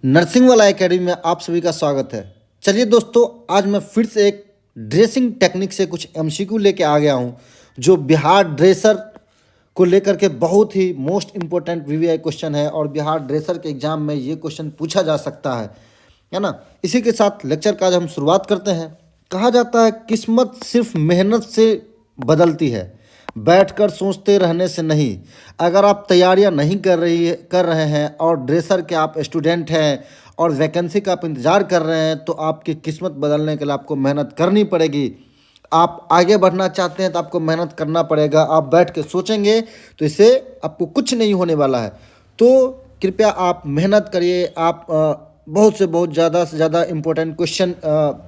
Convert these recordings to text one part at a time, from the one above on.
Nursing वाला academy में आप सभी का स्वागत है। चलिए दोस्तों, आज मैं फिर से एक ड्रेसिंग टेक्निक से कुछ एमसीक्यू लेके आ गया हूँ, जो बिहार ड्रेसर को लेकर के बहुत ही मोस्ट इम्पोर्टेंट वीवीआई क्वेश्चन है और बिहार ड्रेसर के एग्जाम में ये क्वेश्चन पूछा जा सकता है ना। इसी के साथ लेक्चर का आज हम शुरुआत करते हैं। कहा जाता है किस्मत सिर्फ मेहनत से बदलती है, बैठकर सोचते रहने से नहीं। अगर आप तैयारियां नहीं कर रहे हैं और ड्रेसर के आप स्टूडेंट हैं और वैकेंसी का आप इंतज़ार कर रहे हैं, तो आपकी किस्मत बदलने के लिए आपको मेहनत करनी पड़ेगी। आप आगे बढ़ना चाहते हैं तो आपको मेहनत करना पड़ेगा। आप बैठ के सोचेंगे तो इससे आपको कुछ नहीं होने वाला है। तो कृपया आप मेहनत करिए। आप बहुत से बहुत ज़्यादा से ज़्यादा इम्पोर्टेंट क्वेश्चन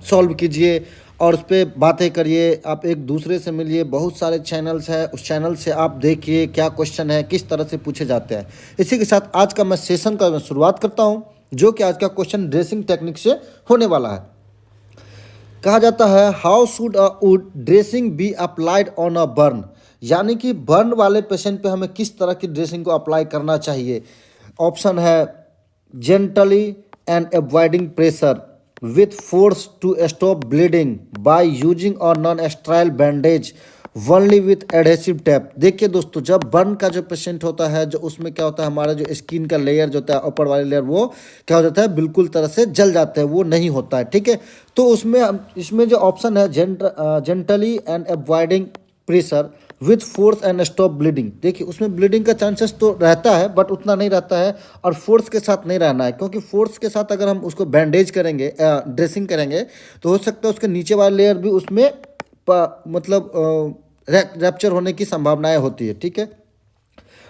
सॉल्व कीजिए और उस पर बातें करिए। आप एक दूसरे से मिलिए, बहुत सारे चैनल्स हैं, उस चैनल से आप देखिए क्या क्वेश्चन है, किस तरह से पूछे जाते हैं। इसी के साथ आज का मैं सेशन का मैं शुरुआत करता हूं, जो कि आज का क्वेश्चन ड्रेसिंग टेक्निक से होने वाला है। कहा जाता है how should a would dressing be applied on a burn, यानी कि बर्न वाले पेशेंट पे हमें किस तरह की ड्रेसिंग को अप्लाई करना चाहिए। ऑप्शन है gently and avoiding pressure, with force to stop bleeding by using or non-sterile bandage, only with adhesive tape। देखिए दोस्तों, जब बर्न का जो पेशेंट होता है, जो उसमें क्या होता है, हमारा जो स्किन का लेयर जो होता है, ऊपर वाली लेयर, वो क्या हो जाता है, बिल्कुल तरह से जल जाता है, वो नहीं होता है। ठीक है, तो उसमें इसमें जो ऑप्शन है gently and avoiding pressure with force and stop bleeding, देखिए उसमें ब्लीडिंग का चांसेस तो रहता है बट उतना नहीं रहता है, और फोर्स के साथ नहीं रहना है, क्योंकि फोर्स के साथ अगर हम उसको बैंडेज करेंगे, ड्रेसिंग करेंगे, तो हो सकता है उसके नीचे वाला लेयर भी उसमें मतलब रैप्चर होने की संभावनाएं होती है। ठीक है,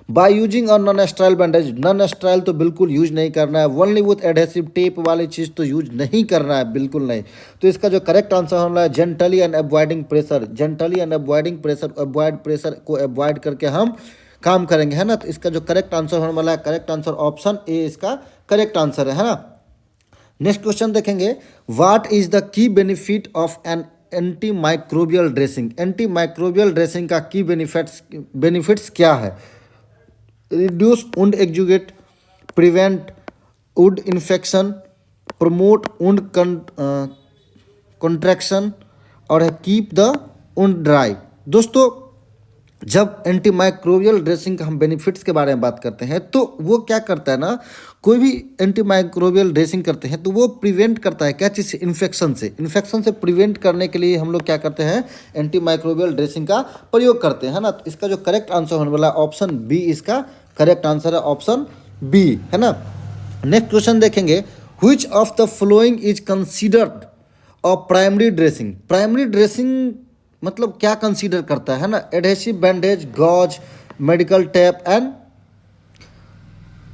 बाय यूजिंग और नॉन स्ट्राइल बैंडेज, नॉन स्ट्राइल तो बिल्कुल यूज नहीं करना है, ओनली विथ एडहेसिव टेप वाली चीज़ तो यूज नहीं करना है, बिल्कुल नहीं। तो इसका जो करेक्ट आंसर होना है gently and avoiding pressure, gently and avoiding pressure, avoid pressure को अवॉइड करके हम काम करेंगे, है ना। तो इसका जो करेक्ट आंसर होने वाला है, करेक्ट आंसर ऑप्शन ए इसका करेक्ट आंसर है ना। नेक्स्ट क्वेश्चन देखेंगे, what is the key benefit of an antimicrobial dressing. Antimicrobial dressing का की बेनिफिट्स क्या है। Reduce wound exudate, prevent wound infection, promote wound contraction और है keep the wound dry. दोस्तों, जब एंटी माइक्रोबियल ड्रेसिंग का हम benefits के बारे में बात करते हैं, तो वो क्या करता है ना, कोई भी एंटी माइक्रोबियल ड्रेसिंग करते हैं तो वो प्रिवेंट करता है क्या चीज़ से, इन्फेक्शन से। इन्फेक्शन से प्रिवेंट करने के लिए हम लोग क्या करते हैं, एंटी माइक्रोबियल ड्रेसिंग का प्रयोग करते हैं, है ना। तो इसका जो करेक्ट आंसर होने वाला ऑप्शन बी इसका करेक्ट आंसर है, ऑप्शन बी, है ना। नेक्स्ट क्वेश्चन देखेंगे, which of the following is considered a primary dressing. Primary dressing मतलब क्या कंसीडर करता है ना, adhesive bandage, gauze, medical tape and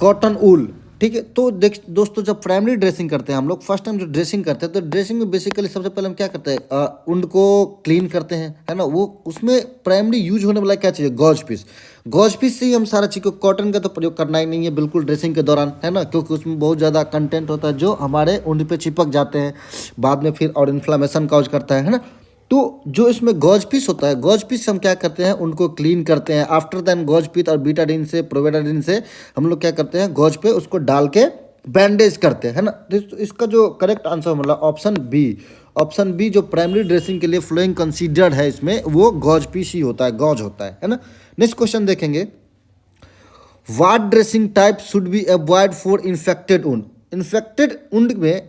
cotton wool. ठीक है, तो देख दोस्तों, जब प्राइमरी ड्रेसिंग करते हैं हम लोग, फर्स्ट टाइम जो ड्रेसिंग करते हैं, तो ड्रेसिंग में बेसिकली सबसे पहले हम क्या करते हैं, उंड को क्लीन करते हैं, है ना। वो उसमें प्राइमरी यूज होने वाला क्या चाहिए, गॉज पीस। गॉज पीस से ही हम सारा चीज़ को, कॉटन का तो प्रयोग करना ही नहीं है बिल्कुल ड्रेसिंग के दौरान, है ना, क्योंकि उसमें बहुत ज़्यादा कंटेंट होता है जो हमारे उंड पे चिपक जाते हैं बाद में फिर, और इन्फ्लामेशन कॉज करता है ना। तो जो इसमें गॉज पीस होता है, गॉज पीस हम क्या करते हैं, उनको क्लीन करते हैं। आफ्टर देन गॉज पीस और बीटाडीन से, प्रोबेटाडीन से हम लोग क्या करते हैं, गॉज पे उसको डाल के बैंडेज करते हैं, है ना। तो इसका जो करेक्ट आंसर मतलब ऑप्शन बी, ऑप्शन बी जो प्राइमरी ड्रेसिंग के लिए फ्लोइंग कंसीडर्ड है, इसमें वो गॉज पीस ही होता है, गॉज होता है ना। नेक्स्ट क्वेश्चन देखेंगे, what dressing type should be avoid for infected wound. Infected wound में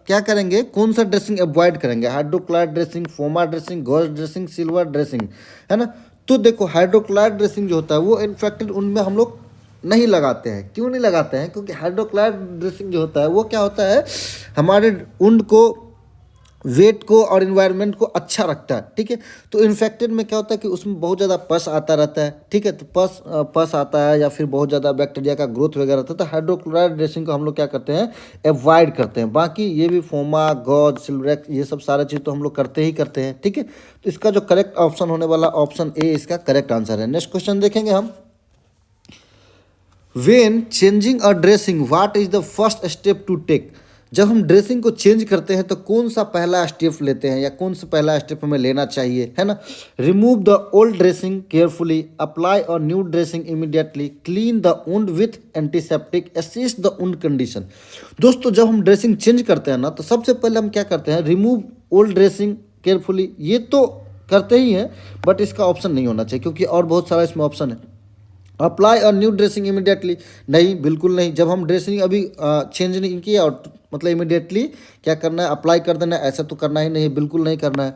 क्या करेंगे, कौन सा ड्रेसिंग अवॉइड करेंगे, hydrocolloid dressing, foam dressing, gauze dressing, silver dressing, है ना। तो देखो, हाइड्रोक्लाइड ड्रेसिंग जो होता है वो इन्फेक्टेड वुंड में हम लोग नहीं लगाते हैं। क्यों नहीं लगाते हैं, क्योंकि हाइड्रोक्लाइड ड्रेसिंग जो होता है वो क्या होता है, हमारे वुंड को, वेट को और इन्वायरमेंट को अच्छा रखता है। ठीक है, तो इन्फेक्टेड में क्या होता है कि उसमें बहुत ज़्यादा पस आता रहता है। ठीक है, तो पस आता है या फिर बहुत ज़्यादा बैक्टीरिया का ग्रोथ वगैरह होता है, तो हाइड्रोक्लोराइड ड्रेसिंग को हम लोग क्या करते हैं, अवॉइड करते हैं। बाकी ये भी फोमा, गॉज, सिल्वरेक्स, ये सब सारा चीज़ तो हम लोग करते ही करते हैं। ठीक है, तो इसका जो करेक्ट ऑप्शन होने वाला ऑप्शन ए इसका करेक्ट आंसर है। नेक्स्ट क्वेश्चन देखेंगे हम, when changing a dressing what is the first step to take. जब हम ड्रेसिंग को चेंज करते हैं तो कौन सा पहला स्टेप लेते हैं या कौन सा पहला स्टेप हमें लेना चाहिए, है ना। Remove the old dressing carefully, apply और new dressing immediately, clean the wound with antiseptic, assess the wound condition. दोस्तों जब हम ड्रेसिंग चेंज करते हैं ना तो सबसे पहले हम क्या करते हैं, रिमूव ओल्ड ड्रेसिंग केयरफुली। ये तो करते ही हैं बट इसका ऑप्शन नहीं होना चाहिए क्योंकि और बहुत सारा इसमें ऑप्शन है। अप्लाई और न्यू ड्रेसिंग इमीडिएटली, नहीं बिल्कुल नहीं। जब हम ड्रेसिंग अभी चेंज नहीं किया और मतलब इमीडिएटली क्या करना है, अप्लाई कर देना है, ऐसा तो करना ही नहीं, बिल्कुल नहीं करना है।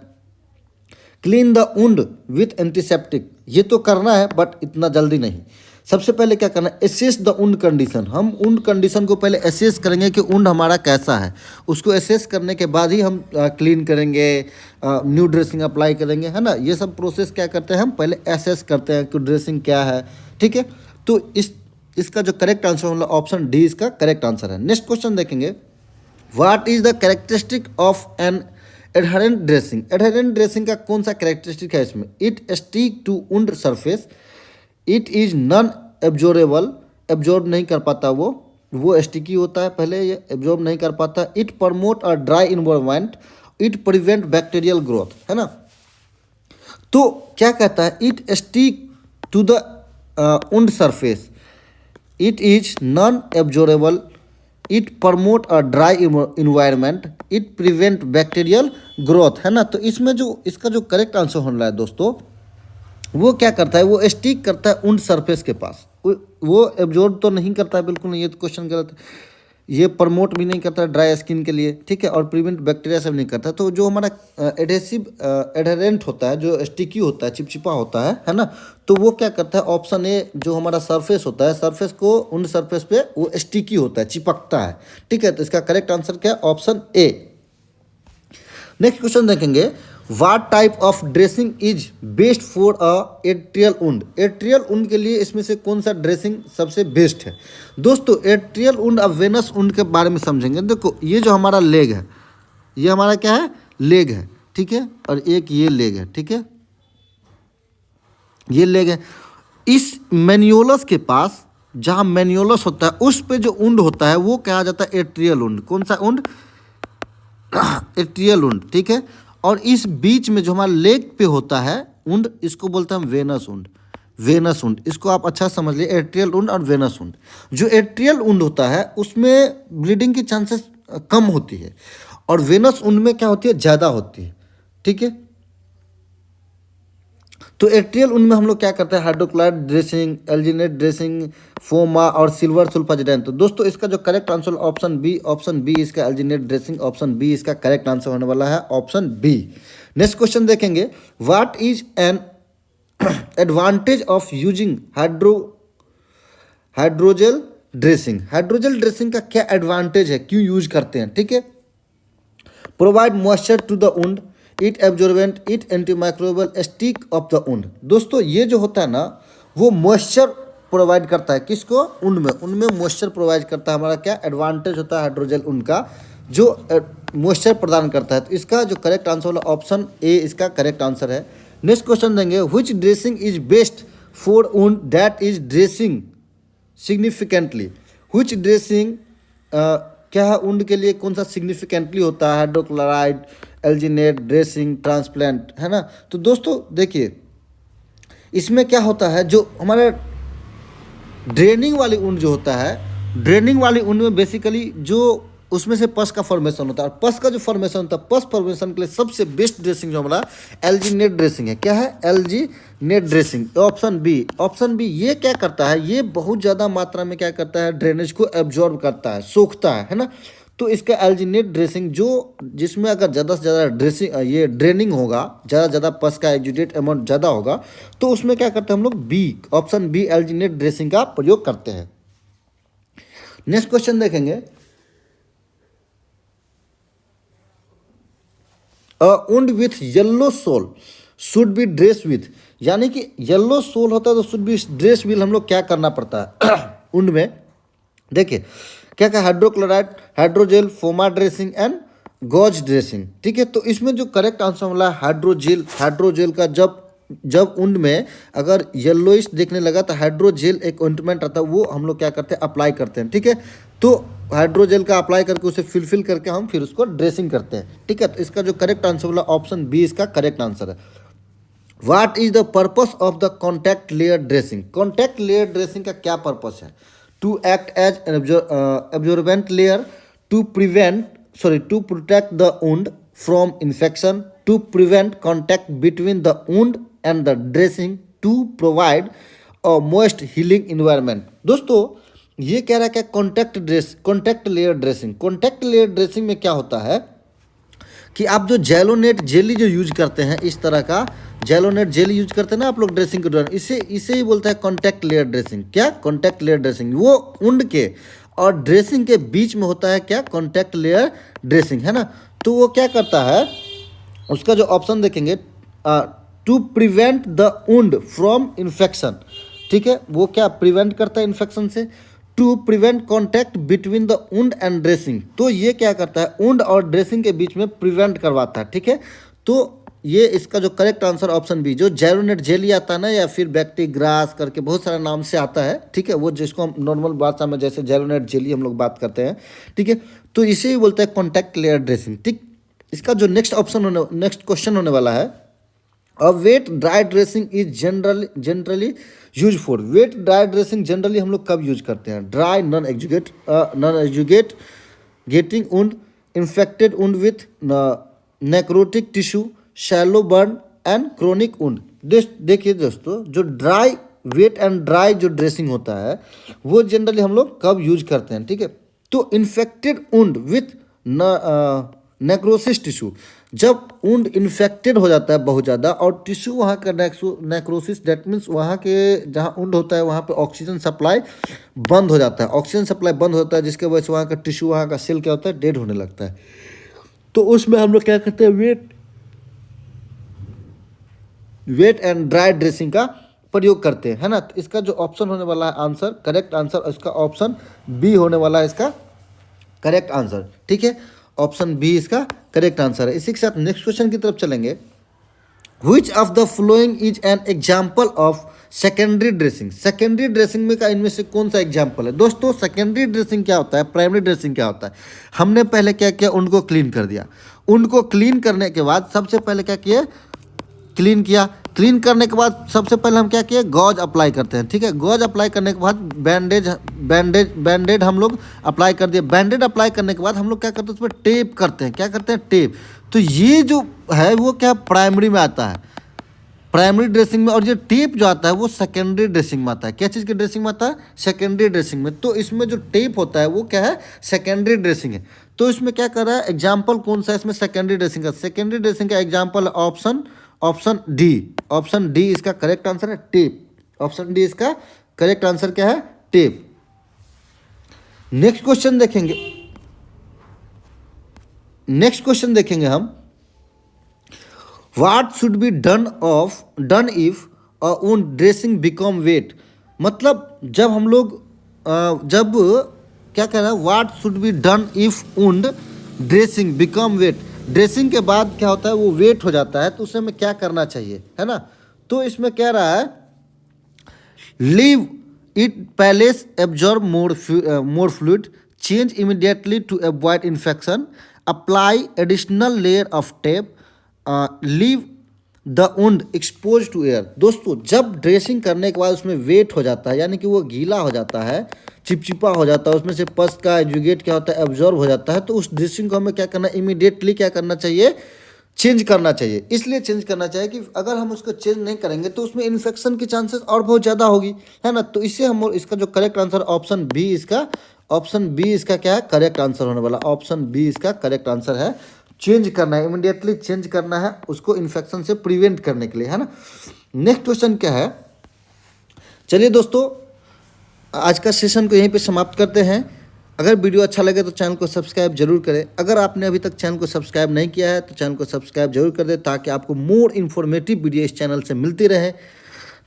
Clean the wound with antiseptic, ये तो करना है बट इतना जल्दी नहीं। सबसे पहले क्या करना है, एसेस द वुंड कंडीशन। हम वुंड कंडीशन को पहले एसेस करेंगे कि वुंड हमारा कैसा है, उसको एसेस करने के बाद ही हम क्लीन करेंगे, न्यू ड्रेसिंग अप्लाई करेंगे, है ना। ये सब प्रोसेस क्या करते हैं, हम पहले एसेस करते हैं कि ड्रेसिंग क्या है, ठीक है। तो इसका जो करेक्ट आंसर मतलब ऑप्शन डी इसका करेक्ट आंसर है। नेक्स्ट क्वेश्चन देखेंगे, what is the characteristic of an adherent dressing. Adherent dressing का कौन सा कैरेक्टरिस्टिक है इसमें, it stick to wound surface, it is non absorbable, absorb नहीं कर पाता, वो स्टिकी होता है, पहले ये एब्जॉर्ब नहीं कर पाता, it promote a dry environment, it prevent bacterial growth, है ना। तो क्या कहता है, it stick to the wound surface, it is non absorbable, it promote a dry environment, it prevent bacterial growth, है ना। तो इसमें जो इसका जो करेक्ट आंसर होना है दोस्तों, वो क्या करता है, वो स्टिक करता है वुंड सरफेस के पास, वो एब्जॉर्ब तो नहीं करता है, बिल्कुल नहीं, ये तो क्वेश्चन गलत है। ये प्रमोट भी नहीं करता ड्राई स्किन के लिए, ठीक है, और प्रिवेंट बैक्टीरिया से भी नहीं करता। तो जो हमारा एडहेसिव एडहेरेंट होता है, जो स्टिकी होता है, चिपचिपा होता है ना, तो वो क्या करता है, ऑप्शन ए जो हमारा सरफेस होता है, सरफेस को उन सरफेस पे वो स्टिकी होता है, चिपकता है, ठीक है। तो इसका करेक्ट आंसर क्या है, ऑप्शन ए। नेक्स्ट क्वेश्चन देखेंगे, what type of dressing is best for a atrial wound. Atrial wound के लिए इसमें से कौन सा ड्रेसिंग सबसे बेस्ट है। दोस्तों एट्रियल वुंड और वेनस वुंड के बारे में समझेंगे। देखो ये जो हमारा लेग है, ये हमारा क्या है, लेग है, ठीक है, और एक ये लेग है, ठीक है, ये लेग है। इस मेनियोलस के पास, जहाँ मेनियोलस होता है उस पे जो वुंड होता है वो कहा जाता है एट्रियल वुंड। कौन सा वुंड, एट्रियल वुंड, ठीक है। और इस बीच में जो हमारा लेग पे होता है वुंड, इसको बोलते हैं हम वेनस वुंड। वेनस वुंड, इसको आप अच्छा समझ लिए, एट्रियल वुंड और वेनस वुंड। जो एट्रियल वुंड होता है उसमें ब्लीडिंग की चांसेस कम होती है और वेनस वुंड में क्या होती है, ज़्यादा होती है, ठीक है। तो एट्रियल वुंड में हम लोग क्या करते हैं, हाइड्रोक्लोराइड ड्रेसिंग, एल्जिनेट ड्रेसिंग, फोमा और सिल्वर सुल्फाजिडाइन। तो दोस्तों इसका जो करेक्ट आंसर ऑप्शन बी इसका एल्जिनेट ड्रेसिंग, ऑप्शन बी इसका करेक्ट आंसर होने वाला है, ऑप्शन बी। नेक्स्ट क्वेश्चन देखेंगे, what is an advantage of using hydrogel dressing. Hydrogel dressing का क्या एडवांटेज है, क्यों यूज करते हैं, ठीक है। Provide moisture to the wound, it absorbent, it antimicrobial, stick off the wound. दोस्तों ये जो होता है ना, वो मॉइस्चर प्रोवाइड करता है, किसको, वुंड में, उनमें मॉइस्चर प्रोवाइड करता है। हमारा क्या एडवांटेज होता है हाइड्रोजेल वुंड का, जो मॉइस्चर प्रदान करता है। तो इसका जो करेक्ट आंसर होगा ऑप्शन ए इसका करेक्ट आंसर है। नेक्स्ट क्वेश्चन देंगे, which dressing is best for wound that is dressing significantly. Which dressing क्या है, वुंड के लिए कौन सा सिग्निफिकेंटली होता है, हाइड्रोक्लोराइड, एल्जिनेट ड्रेसिंग, ट्रांसप्लांट, है ना। तो दोस्तों देखिए इसमें क्या होता है, जो हमारा ड्रेनिंग वाली वुंड जो होता है, ड्रेनिंग वाली वुंड में बेसिकली जो उसमें से पस का फॉर्मेशन होता है, और पस का जो फॉर्मेशन होता है, पस फॉर्मेशन के लिए सबसे बेस्ट ड्रेसिंग जो हमारा एल्जिनेट ड्रेसिंग है। क्या है, alginate dressing, option B. Option B ये क्या करता है, ये बहुत ज़्यादा मात्रा में क्या करता है, ड्रेनेज को एब्जॉर्ब करता है, सोखता है ना। तो इसका एल्जिनेट ड्रेसिंग जो, जिसमें अगर ज़्यादा से ज़्यादा ड्रेसिंग ये ड्रेनिंग होगा, ज़्यादा पस का एग्जुडेट अमाउंट ज़्यादा होगा, तो उसमें क्या करते हैं हम लोग, B, option B alginate dressing का प्रयोग करते हैं। नेक्स्ट क्वेश्चन देखेंगे, a wound with yellow slough should be dress with, यानी कि येलो सोल होता है तो शुड बी ड्रेस विथ हम लोग क्या करना पड़ता है वुंड में। देखिए क्या क्या, hydrochloride, hydrogel, foam dressing and gauze dressing, ठीक है। तो इसमें जो करेक्ट आंसर वाला है हाइड्रोजेल। हाइड्रोजेल का जब वुंड में अगर येलोइश देखने लगा तो हाइड्रोजेल एक ऑइंटमेंट आता है, वो हम लोग क्या करते हैं, अप्लाई करते हैं, ठीक है। तो हाइड्रोजेल का अप्लाई करके उसे फिल करके हम फिर उसको ड्रेसिंग करते हैं। ठीक है, तो इसका जो करेक्ट आंसर वाला ऑप्शन बी इसका करेक्ट आंसर है। What is the purpose of the contact layer dressing? Contact layer dressing का क्या पर्पस है? To act as absorbent layer, to protect the wound from infection, to prevent contact between the wound and the dressing, to provide a moist healing environment. दोस्तों ये कह रहा है क्या contact layer dressing. Contact layer dressing में क्या होता है कि आप जो जेलोनेट जेली जो यूज करते हैं, इस तरह का जेलोनेट जेली यूज करते हैं ना आप लोग ड्रेसिंग के दौरान, इसे ही बोलता है कॉन्टैक्ट लेयर ड्रेसिंग। क्या? Contact layer dressing. वो वुंड के और ड्रेसिंग के बीच में होता है क्या? कॉन्टैक्ट लेयर ड्रेसिंग, है ना। तो वो क्या करता है, उसका जो ऑप्शन देखेंगे, to prevent the wound from infection. ठीक है, वो क्या प्रिवेंट करता है इन्फेक्शन से। To prevent contact between the wound and dressing, तो ये क्या करता है, वुंड और ड्रेसिंग के बीच में प्रिवेंट करवाता है। ठीक है, तो ये इसका जो करेक्ट आंसर ऑप्शन बी, जो जेलोनेट जेली आता है ना, या फिर बैक्टीग्रास करके बहुत सारे नाम से आता है। ठीक है, वो जिसको हम नॉर्मल भाषा में जैसे जेलोनेट जेली हम लोग बात करते हैं। ठीक है, तो इसे ही बोलते हैं कॉन्टैक्ट लेयर ड्रेसिंग। ठीक, इसका जो नेक्स्ट क्वेश्चन होने वाला है, a wet dry dressing is generally use for. Wet dry dressing generally हम लोग कब यूज करते हैं? Dry non exudating wound, infected wound with necrotic tissue, shallow burn and chronic wound. देखिए दोस्तों, जो ड्राई वेट एंड ड्राई जो dressing होता है वो जनरली हम लोग कब यूज करते हैं? ठीक है, तो infected wound with necrosis tissue, जब वुंड इन्फेक्टेड हो जाता है बहुत ज़्यादा और टिश्यू वहाँ का नेक्रोसिस, दैट मीन्स वहाँ के जहाँ वुंड होता है वहाँ पे ऑक्सीजन सप्लाई बंद हो जाता है। ऑक्सीजन सप्लाई बंद होता है जिसके वजह से वहाँ का टिश्यू, वहाँ का सेल क्या होता है, डेड होने लगता है। तो उसमें हम लोग क्या करते हैं, वेट एंड ड्राई ड्रेसिंग का प्रयोग करते हैं, है ना। तो इसका जो ऑप्शन होने वाला है आंसर, करेक्ट आंसर, इसका ऑप्शन बी होने वाला है इसका करेक्ट आंसर। ठीक है, ऑप्शन बी इसका करेक्ट आंसर है। इसी के साथ नेक्स्ट क्वेश्चन की तरफ चलेंगे। Which of the following is an example of secondary dressing? Secondary dressing में का इनमें से कौन सा एग्जाम्पल है? दोस्तों सेकेंडरी ड्रेसिंग क्या होता है, प्राइमरी ड्रेसिंग क्या होता है? हमने पहले क्या किया, उनको क्लीन कर दिया। उनको क्लीन करने के बाद सबसे पहले क्या किया, क्लीन किया। क्लीन करने के बाद सबसे पहले हम क्या किए, गॉज अप्लाई करते हैं। ठीक है, गॉज अप्लाई करने के बाद बैंडेड हम लोग अप्लाई कर दिए। बैंडेड अप्लाई करने के बाद हम लोग क्या करते हैं, उस पर टेप करते हैं। क्या करते हैं, टेप। तो ये जो है वो क्या प्राइमरी में आता है, प्राइमरी ड्रेसिंग में, और ये टेप जो आता है वो सेकेंडरी ड्रेसिंग में आता है। क्या चीज़ की ड्रेसिंग में आता है, सेकेंडरी ड्रेसिंग में। तो इसमें जो टेप होता है वो क्या है, सेकेंडरी ड्रेसिंग है। तो इसमें क्या कर रहा है, एग्जाम्पल कौन सा है इसमें सेकेंडरी ड्रेसिंग का? सेकेंडरी ड्रेसिंग का एग्जाम्पल ऑप्शन डी इसका करेक्ट आंसर है, टेप। ऑप्शन डी इसका करेक्ट आंसर क्या है, टेप। नेक्स्ट क्वेश्चन देखेंगे हम। What should be done if a wound dressing become wait? मतलब जब हम लोग जब क्या कह रहा है, what should be done if wound dressing become wait. Dressing के बाद क्या होता है, वो वेट हो जाता है, तो उसे हमें क्या करना चाहिए, है ना। तो इसमें कह रहा है, leave it place absorb more fluid, change immediately to avoid infection, apply additional layer of tape, leave the wound expose to air. दोस्तों जब ड्रेसिंग करने के बाद उसमें वेट हो जाता है, यानी कि वो गीला हो जाता है, चिपचिपा हो जाता है, उसमें से पस का एजुगेट क्या होता है, एब्जॉर्ब हो जाता है, तो उस ड्रेसिंग को हमें क्या करना, इमीडिएटली क्या करना चाहिए, चेंज करना चाहिए। इसलिए चेंज करना चाहिए कि अगर हम उसको चेंज नहीं करेंगे तो उसमें इन्फेक्शन की चांसेस और बहुत ज़्यादा होगी, है ना। तो इससे हम, इसका जो करेक्ट आंसर ऑप्शन बी इसका क्या है, करेक्ट आंसर होने वाला। ऑप्शन बी इसका करेक्ट आंसर है, चेंज करना है, इमीडिएटली चेंज करना है उसको इन्फेक्शन से प्रिवेंट करने के लिए, है ना। नेक्स्ट क्वेश्चन क्या है, चलिए दोस्तों आज का सेशन को यहीं पे समाप्त करते हैं। अगर वीडियो अच्छा लगे तो चैनल को सब्सक्राइब जरूर करें। अगर आपने अभी तक चैनल को सब्सक्राइब नहीं किया है तो चैनल को सब्सक्राइब जरूर कर दें, ताकि आपको मोर इन्फॉर्मेटिव वीडियो इस चैनल से मिलती रहे।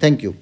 Thank you.